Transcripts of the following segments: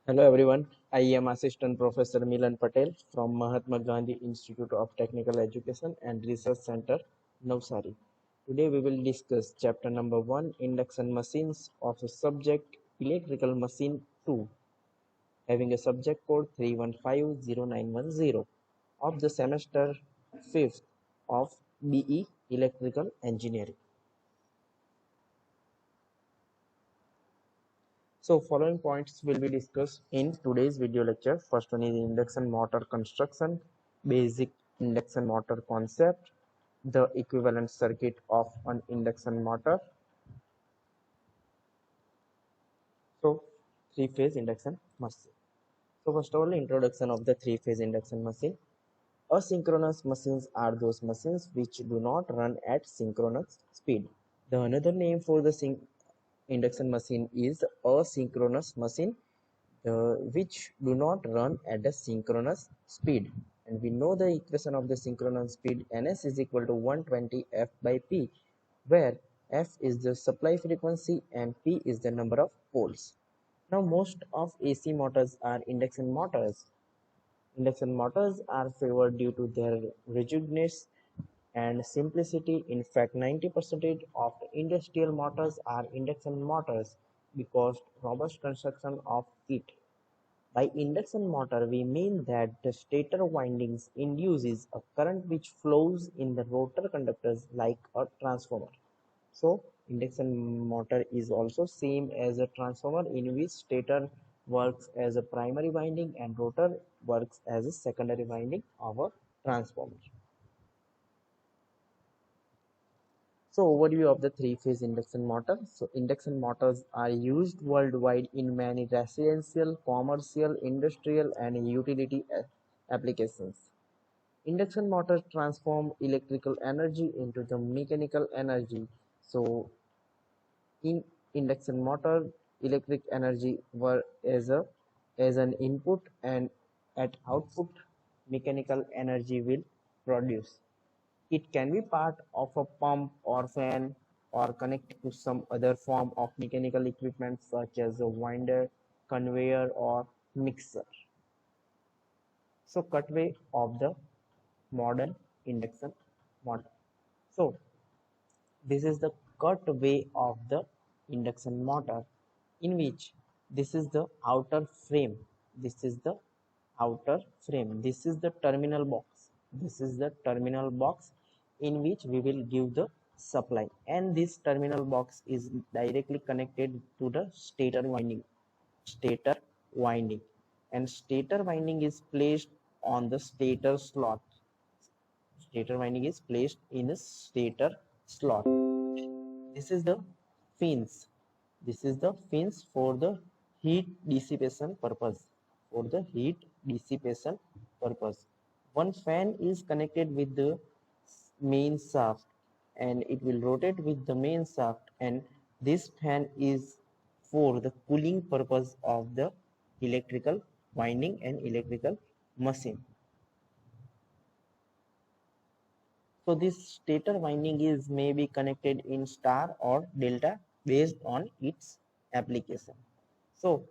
Hello everyone, I am Assistant Professor Milan Patel from Mahatma Gandhi Institute of Technical Education and Research Center, Navsari. Today we will discuss chapter number 1 Induction Machines of a subject Electrical Machine 2 having a subject code 3150910 of the semester 5th of BE Electrical Engineering. So following points will be discussed in today's video lecture. First one is induction motor construction, basic induction motor concept, the equivalent circuit of an induction motor. So three-phase induction machine. So first of all, introduction of the three-phase induction machine. Asynchronous machines are those machines which do not run at synchronous speed. The another name for the induction machine is asynchronous machine which do not run at a synchronous speed, and we know the equation of the synchronous speed ns is equal to 120 f by p, where f is the supply frequency and p is the number of poles. Now most of AC motors are induction motors. Induction motors are favored due to their ruggedness and simplicity. In fact, 90% of the industrial motors are induction motors because robust construction of it. By induction motor, we mean that the stator windings induces a current which flows in the rotor conductors like a transformer. So, induction motor is also same as a transformer in which stator works as a primary winding and rotor works as a secondary winding of a transformer. So overview of the three-phase induction motor. So induction motors are used worldwide in many residential, commercial, industrial, and utility applications. Induction motors transform electrical energy into the mechanical energy. So in induction motor, electric energy were as an input, and at output mechanical energy will produce. It can be part of a pump or fan or connected to some other form of mechanical equipment such as a winder, conveyor, or mixer. So cutaway of the modern induction motor. So this is the cutaway of the induction motor, in which this is the outer frame. This is the outer frame. This is the terminal box. This is the terminal box in which we will give the supply, and this terminal box is directly connected to the stator winding, and stator winding is placed on the stator slot. Stator winding is placed in the stator slot. This is the fins. This is the fins for the heat dissipation purpose. For the heat dissipation purpose, one fan is connected with the main shaft, and it will rotate with the main shaft, and this fan is for the cooling purpose of the electrical winding and electrical machine. So this stator winding is may be connected in star or delta based on its application. So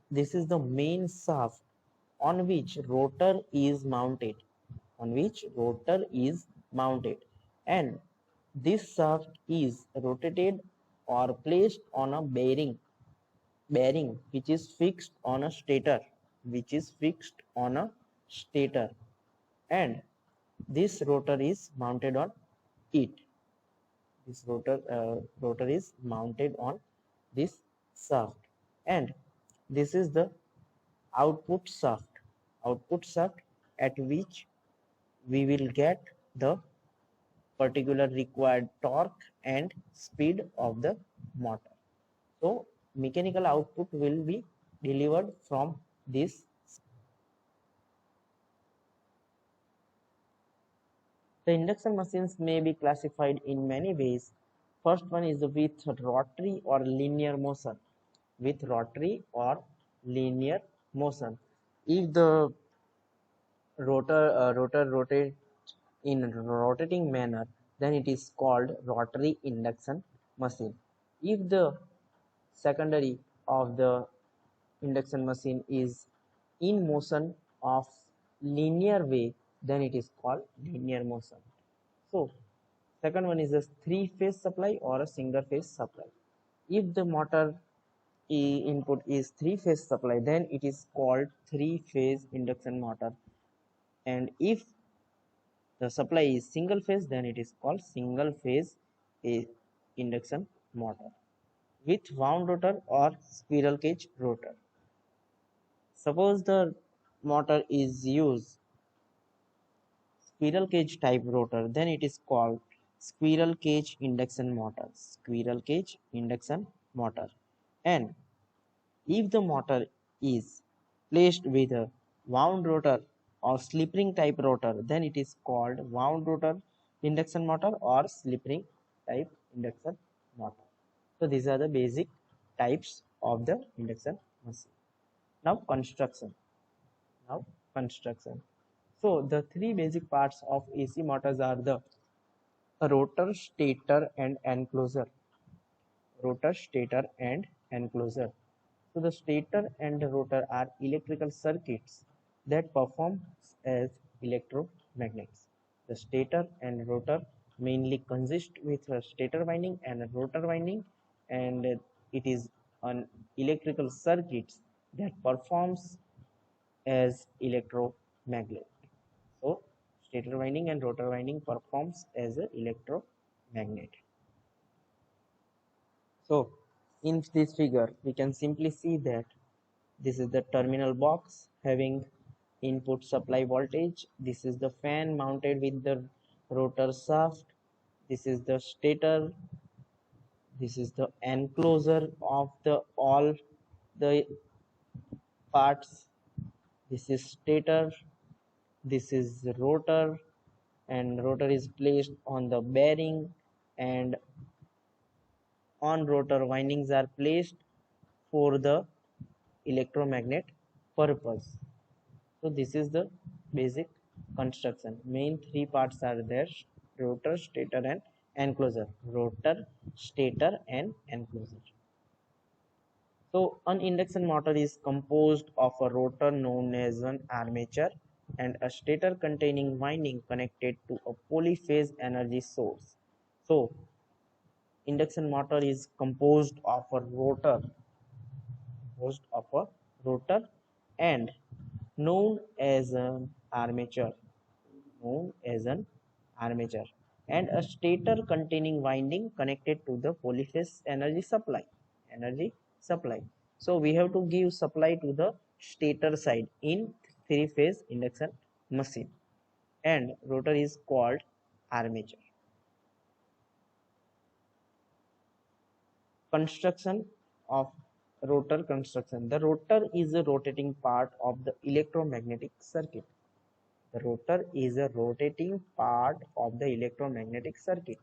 this is the main shaft on which rotor is mounted, and this shaft is rotated or placed on a bearing which is fixed on a stator, and this rotor is mounted on it. This rotor is mounted on this shaft, and this is the output shaft at which we will get the particular required torque and speed of the motor. So mechanical output will be delivered from this. The induction machines may be classified in many ways. First one is with rotary or linear motion. With rotary or linear motion, if the rotor rotates in a rotating manner, then it is called rotary induction machine. If the secondary of the induction machine is in motion of linear way, then it is called linear motion. So second one is a three-phase supply or a single-phase supply. If the motor input is three-phase supply, then it is called three-phase induction motor. And if the supply is single phase, then it is called single phase induction motor with wound rotor or squirrel cage rotor. Suppose the motor is used squirrel cage type rotor, then it is called squirrel cage induction motor. Squirrel cage induction motor. And if the motor is placed with a wound rotor or slip ring type rotor, then it is called wound rotor induction motor or slip ring type induction motor. So these are the basic types of the induction machine. Now construction. Now construction. So the three basic parts of AC motors are the rotor, stator and enclosure. Rotor, stator and enclosure. So the stator and the rotor are electrical circuits that perform as electromagnets. The stator and rotor mainly consist with a stator winding and a rotor winding, and it is an electrical circuits that performs as electromagnet. So stator winding and rotor winding performs as an electromagnet. So in this figure, we can simply see that this is the terminal box having input supply voltage. This is the fan mounted with the rotor shaft. This is the stator. This is the enclosure of the all the parts. This is stator. This is the rotor, and rotor is placed on the bearing, and on rotor windings are placed for the electromagnet purpose. So this is the basic construction. Main three parts are there: rotor, stator and enclosure. Rotor, stator and enclosure. So an induction motor is composed of a rotor known as an armature and a stator containing winding connected to a polyphase energy source. So induction motor is composed of a rotor and known as an armature and a stator containing winding connected to the polyphase energy supply. So we have to give supply to the stator side in three phase induction machine, and rotor is called armature. Construction of rotor. Construction: the rotor is a rotating part of the electromagnetic circuit. The rotor is a rotating part of the electromagnetic circuit.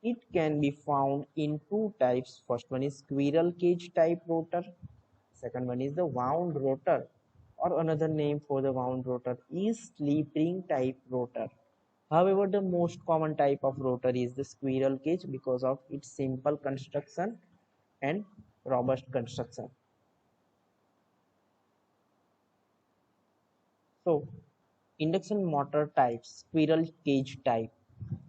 It can be found in two types. First one is squirrel cage type rotor. Second one is the wound rotor, or another name for the wound rotor is slip ring type rotor. However, the most common type of rotor is the squirrel cage because of its simple construction and robust construction. So induction motor types: squirrel cage type.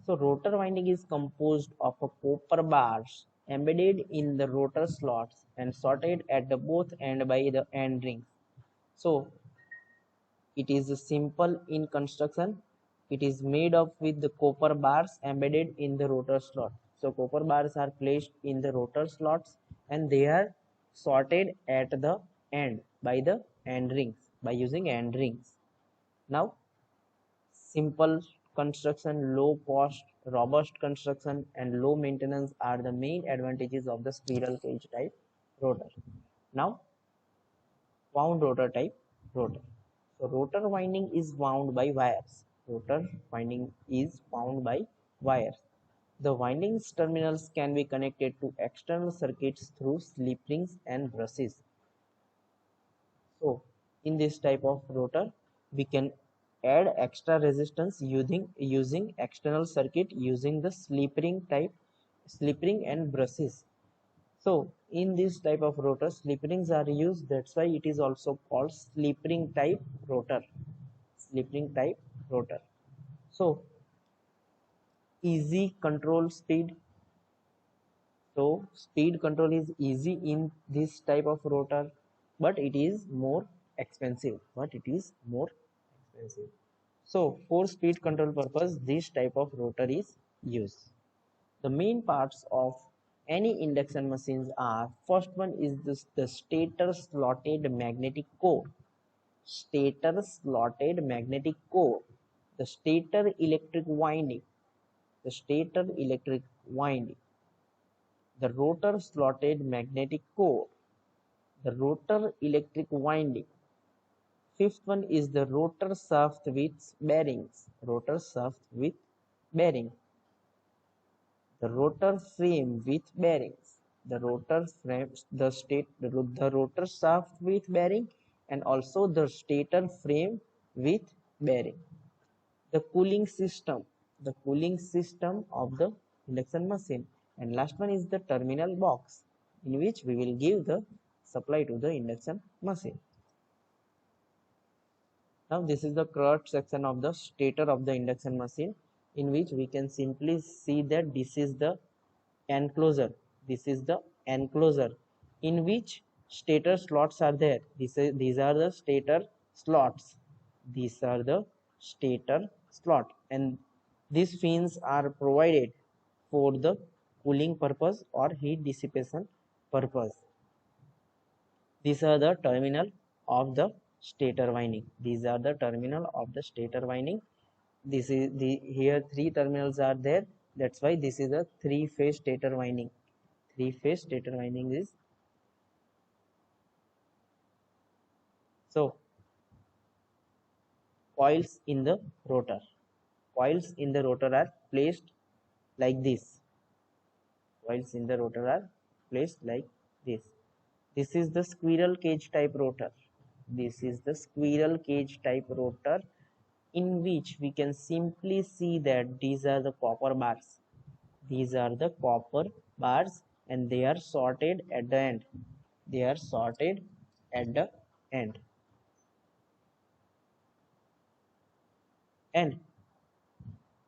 So rotor winding is composed of a copper bars embedded in the rotor slots and sorted at the both end by the end rings. So it is simple in construction. It is made up with the copper bars embedded in the rotor slot. So copper bars are placed in the rotor slots and they are sorted at the end by the end rings by using end rings. Now simple construction, low cost, robust construction and low maintenance are the main advantages of the squirrel cage type rotor. Now wound rotor type rotor. So rotor winding is wound by wires. Rotor winding is wound by wires. The windings terminals can be connected to external circuits through slip rings and brushes. So in this type of rotor, we can add extra resistance using external circuit using the slip ring and brushes. So in this type of rotor, slip rings are used. That's why it is also called slip ring type rotor. Slip ring type rotor. So easy control speed. So speed control is easy in this type of rotor, but it is more expensive. So for speed control purpose, this type of rotor is used. The main parts of any induction machines are: first one is the stator slotted magnetic core. Stator slotted magnetic core. The stator electric winding. The stator electric winding. The rotor slotted magnetic core. The rotor electric winding. Fifth one is the rotor shaft with bearings. Rotor shaft with bearing. The rotor frame with bearings. The rotor frame, the rotor shaft with bearing, and also the stator frame with bearing. The cooling system. The cooling system of the induction machine. And last one is the terminal box, in which we will give the supply to the induction machine. Now this is the cross section of the stator of the induction machine, in which we can simply see that this is the enclosure. This is the enclosure in which stator slots are there. These are the stator slots. These are the stator slot, and these fins are provided for the cooling purpose or heat dissipation purpose. These are the terminal of the stator winding. These are the terminal of the stator winding. This is the here three terminals are there. That's why this is a three-phase stator winding. Three-phase stator winding is so. Coils in the rotor. Coils in the rotor are placed like this. Coils in the rotor are placed like this. This is the squirrel cage type rotor. This is the squirrel cage type rotor, in which we can simply see that these are the copper bars. These are the copper bars, and they are sorted at the end. They are sorted at the end. And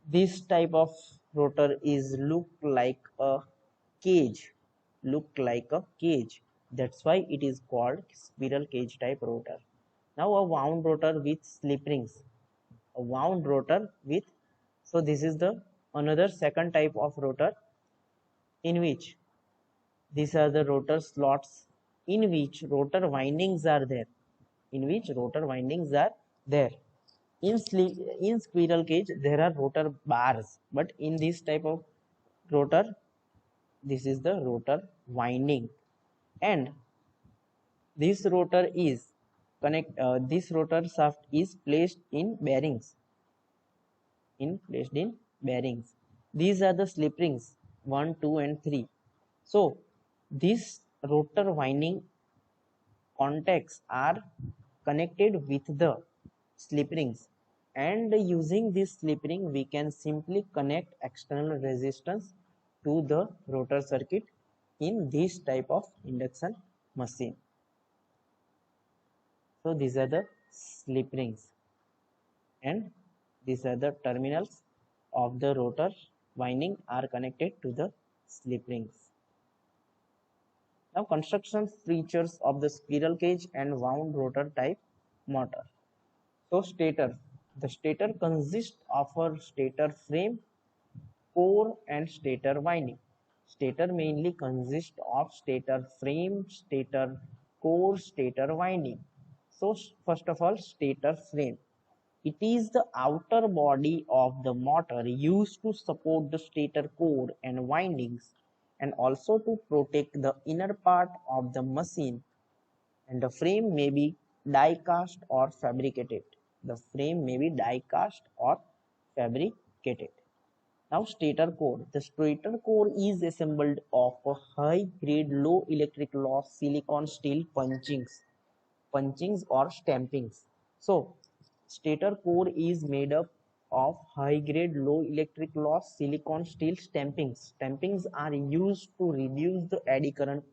this type of rotor is look like a cage. Look like a cage. That's why it is called squirrel cage type rotor. Now a wound rotor with slip rings. A wound rotor with, so this is the another second type of rotor, in which these are the rotor slots, in which rotor windings are there. In which rotor windings are there. In squirrel cage there are rotor bars, but in this type of rotor, this is the rotor winding. And this rotor is this rotor shaft is placed in bearings. These are the slip rings 1, 2 and 3. So this rotor winding contacts are connected with the slip rings, and using this slip ring we can simply connect external resistance to the rotor circuit in this type of induction machine. So these are the slip rings, and these are the terminals of the rotor winding are connected to the slip rings. Now construction features of the squirrel cage and wound rotor type motor. So stator. The stator consists of a stator frame, core and stator winding. Stator mainly consists of stator frame, stator core, stator winding. So first of all, stator frame. It is the outer body of the motor used to support the stator core and windings, and also to protect the inner part of the machine, and the frame may be die cast or fabricated. The frame may be die cast or fabricated. Now stator core. The stator core is assembled of a high grade low electric loss silicon steel punchings or stampings. So stator core is made up of high grade low electric loss silicon steel stampings. Stampings are used to reduce the eddy current,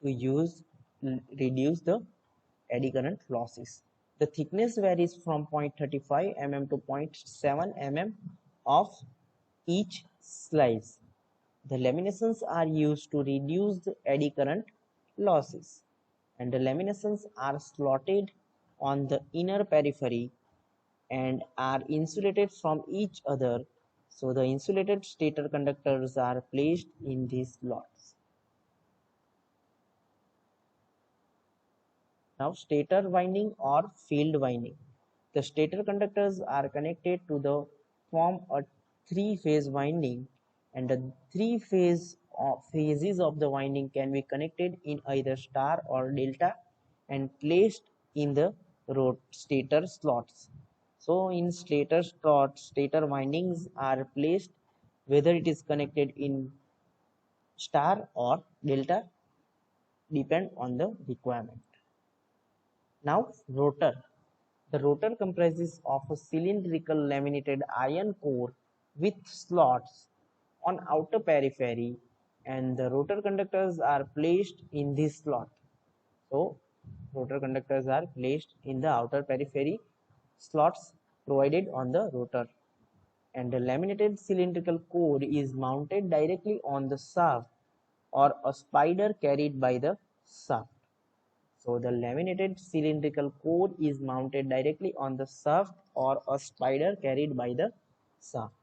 to use reduce the eddy current losses. The thickness varies from 0.35 mm to 0.7 mm of each slice. The laminations are used to reduce the eddy current losses, and the laminations are slotted on the inner periphery and are insulated from each other. So the insulated stator conductors are placed in these slots. Now stator winding or field winding. The stator conductors are connected to the form a three-phase winding, and the phases of the winding can be connected in either star or delta and placed in the stator slots. So in stator slots, stator windings are placed whether it is connected in star or delta, depend on the requirement. Now rotor. The rotor comprises of a cylindrical laminated iron core with slots on outer periphery, and the rotor conductors are placed in this slot. So rotor conductors are placed in the outer periphery slots provided on the rotor, and the laminated cylindrical core is mounted directly on the shaft or a spider carried by the shaft. So the laminated cylindrical core is mounted directly on the shaft or a spider carried by the shaft.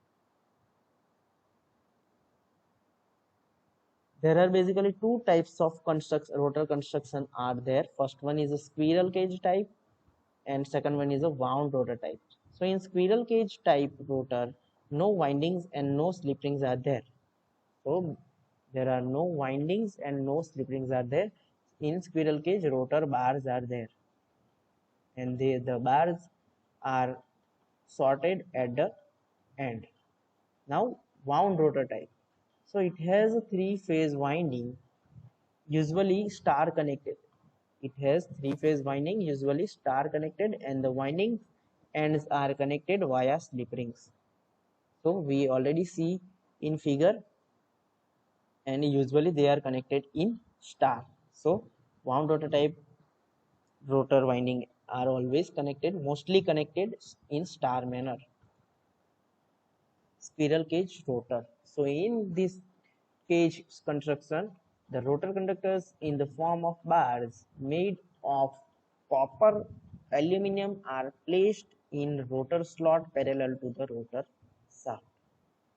There are basically two types of rotor construction are there. First one is a squirrel cage type and second one is a wound rotor type. So in squirrel cage type rotor, no windings and no slip rings are there. So there are no windings and no slip rings are there. In squirrel cage rotor bars are there, and the bars are sorted at the end. Now wound rotor type. So it has a three-phase winding, usually star connected. It has three-phase winding, usually star connected, and the winding ends are connected via slip rings. So we already see in figure, and usually they are connected in star. So wound rotor type rotor winding are always connected, mostly connected in star manner. Squirrel cage rotor. So in this cage construction, the rotor conductors in the form of bars made of copper aluminum are placed in rotor slot parallel to the rotor shaft,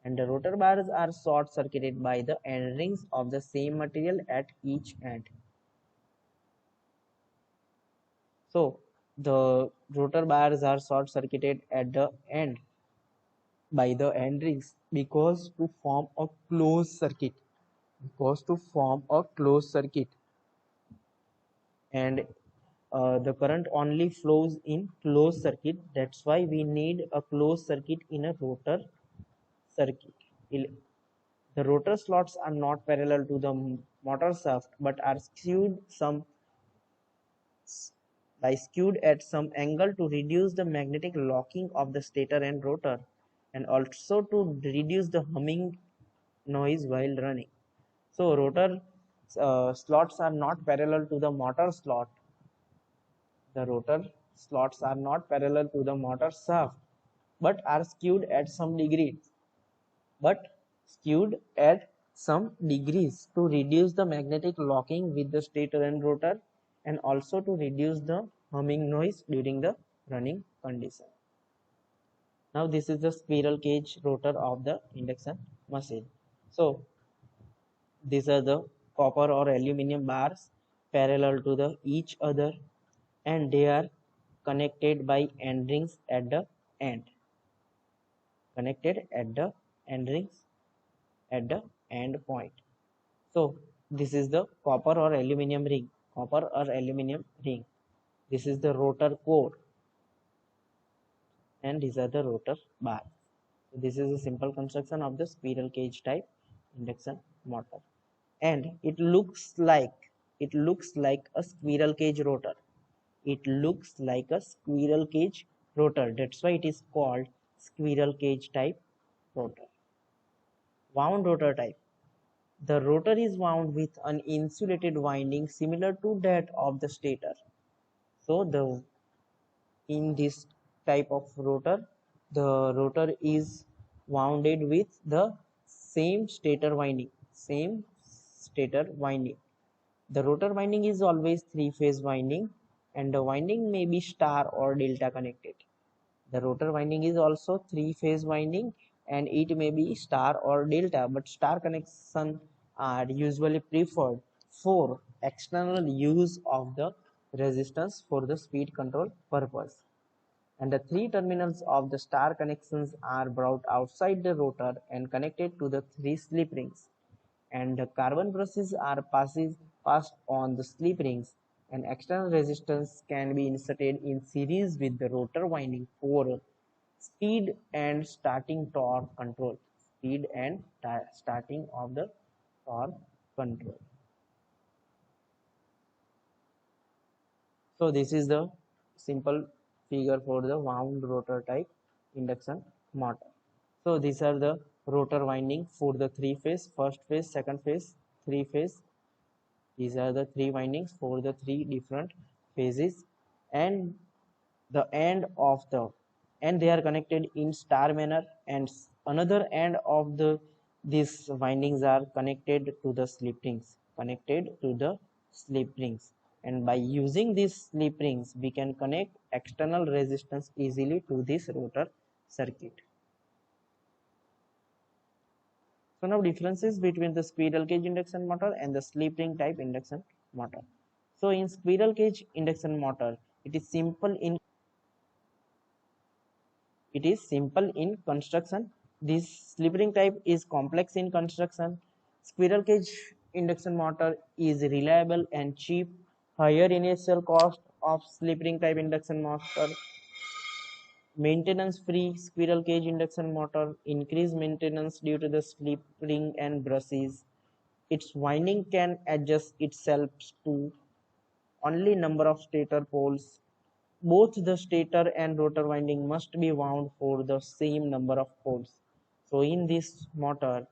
and the rotor bars are short circuited by the end rings of the same material at each end. So the rotor bars are short circuited at the end by the end rings because to form a closed circuit, and the current only flows in closed circuit. That's why we need a closed circuit in a rotor circuit. The rotor slots are not parallel to the motor shaft but are skewed at some angle to reduce the magnetic locking of the stator and rotor, and also to reduce the humming noise while running. So rotor slots are not parallel to the motor slot. The rotor slots are not parallel to the motor shaft but are skewed at some degrees to reduce the magnetic locking with the stator and rotor, and also to reduce the humming noise during the running condition. Now this is the squirrel cage rotor of the induction machine. So these are the copper or aluminum bars parallel to the each other, and they are connected by end rings at the end. Connected at the end rings at the end point. So this is the copper or aluminum ring. Copper or aluminum ring. This is the rotor core, and these are the rotor bars. So this is a simple construction of the squirrel cage type induction motor, and it looks like a squirrel cage rotor. It looks like a squirrel cage rotor. That's why it is called squirrel cage type rotor. Wound rotor type. The rotor is wound with an insulated winding similar to that of the stator. So the in this type of rotor, the rotor is wounded with the same stator winding. Same stator winding. The rotor winding is always three-phase winding, and the winding may be star or delta connected. The rotor winding is also three-phase winding, and it may be star or delta, but star connection are usually preferred for external use of the resistance for the speed control purpose. And the three terminals of the star connections are brought outside the rotor and connected to the three slip rings, and the carbon brushes are passed on the slip rings, and external resistance can be inserted in series with the rotor winding for speed and starting torque control. Speed and starting of the torque control. So this is the simple figure for the wound rotor type induction motor. So these are the rotor winding for the three phase, first phase, second phase, three phase. These are the three windings for the three different phases, and the end of the and they are connected in star manner, and another end of the these windings are connected to the slip rings, and by using these slip rings we can connect external resistance easily to this rotor circuit. So now differences between the squirrel cage induction motor and the slip ring type induction motor. So in squirrel cage induction motor, it is simple in construction. This slip ring type is complex in construction. Squirrel cage induction motor is reliable and cheap. Higher initial cost of slip ring type induction motor. Maintenance free squirrel cage induction motor. Increased maintenance due to the slip ring and brushes. Its winding can adjust itself to only number of stator poles. Both the stator and rotor winding must be wound for the same number of poles. So in this motor,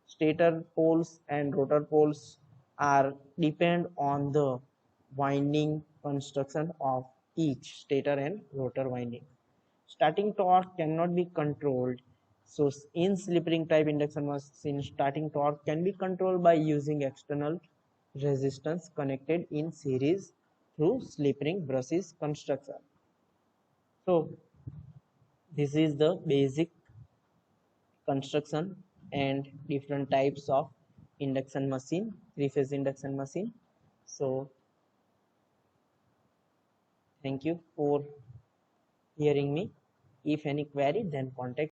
stator poles and rotor poles are depend on the winding construction of each stator and rotor winding. Starting torque cannot be controlled. So in slip ring type induction machine, starting torque can be controlled by using external resistance connected in series through slip ring brushes construction. So this is the basic construction and different types of induction machine, three-phase induction machine. So thank you for hearing me. If any query, then contact